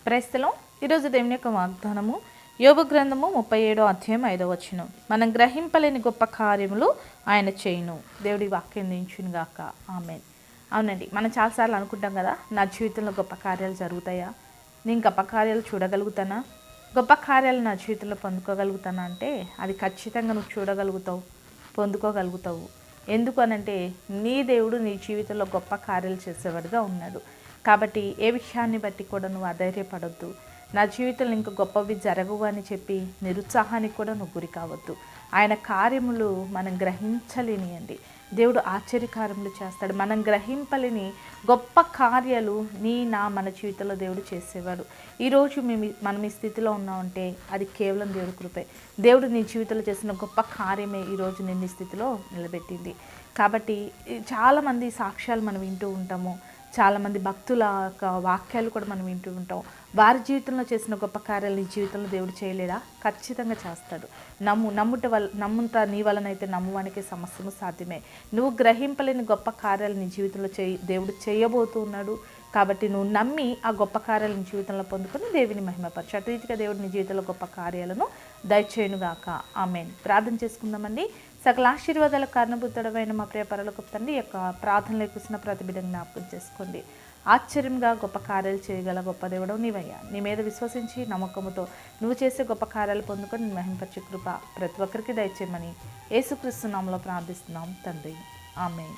ప్రైస్తలో ఈరోజు దేవుని యొక్క వాగ్దానము యోబు గ్రంథము 37వ అధ్యాయం 5వ వచనం. మనం గ్రహింపలేని గొప్ప కార్యములు ఆయన చేయును. దేవుడి వాక్యం దించునుగాక. ఆమేన్. అవునండి, మనం చాలాసార్లు అనుకుంటాం కదా, నా జీవితంలో గొప్ప కార్యాలు జరుగుతాయా, నేను గొప్ప కార్యాలు చూడగలుగుతానా, గొప్ప కార్యాలు నా జీవితంలో పొందుకోగలుగుతానా అంటే అది ఖచ్చితంగా నువ్వు చూడగలుగుతావు, పొందుకోగలుగుతావు. ఎందుకు అనంటే నీ దేవుడు నీ జీవితంలో గొప్ప కార్యాలు చేసేవాడుగా ఉన్నాడు. కాబట్టి ఏ విషయాన్ని బట్టి కూడా నువ్వు అధైర్యపడొద్దు. నా జీవితంలో ఇంకా గొప్పవి జరగవు అని చెప్పి నిరుత్సాహానికి కూడా నువ్వు గురి కావద్దు. ఆయన కార్యములు మనం గ్రహించలేనియండి. దేవుడు ఆశ్చర్యకార్యములు చేస్తాడు. మనం గ్రహింపలేని గొప్ప కార్యాలు మన జీవితంలో దేవుడు చేసేవాడు. ఈరోజు మనం ఈ స్థితిలో ఉన్నామంటే అది కేవలం దేవుడి కృపే. దేవుడు నీ జీవితంలో చేసిన గొప్ప కార్యమే ఈరోజు నిన్ను ఈ స్థితిలో నిలబెట్టింది. కాబట్టి చాలామంది సాక్ష్యాలు మనం వింటూ ఉంటాము, చాలామంది భక్తుల వాక్యాలు కూడా మనం వింటూ ఉంటాం. వారి జీవితంలో చేసిన గొప్ప కార్యాలు నీ జీవితంలో దేవుడు చేయలేడా? ఖచ్చితంగా చేస్తాడు. నమ్ముట నీ వలనైతే నమ్మువానికి సమస్తము సాధ్యమే. నువ్వు గ్రహింపలేని గొప్ప కార్యాలు నీ జీవితంలో దేవుడు చేయబోతూ ఉన్నాడు. కాబట్టి నువ్వు నమ్మి ఆ గొప్ప కార్యాలు నీ జీవితంలో పొందుకొని దేవుని మహిమపరచు. అటు రీతిగా దేవుడు నీ జీవితంలో గొప్ప కార్యాలను దయచేయునుగాక. ఆమేన్. ప్రార్థన చేసుకుందామండి. సకల ఆశీర్వాదాల కారణభూతుడమైన మా ప్రియ పరలోకపు తండ్రి యొక్క ప్రార్థనలో కూర్చున్న ప్రతి బిడ్డను జ్ఞాపకం చేసుకోండి. ఆశ్చర్యంగా గొప్ప కార్యాలు చేయగల గొప్ప దేవుడు నీవయ్యా. నీ మీద విశ్వసించి నమ్మకముతో నువ్వు చేసే గొప్ప కార్యాలు పొందుకొని మహింపరచే కృప ప్రతి ఒక్కరికి దయచేయమని యేసుక్రీస్తు నామములో ప్రార్థిస్తున్నాం తండ్రి. ఆమేన్.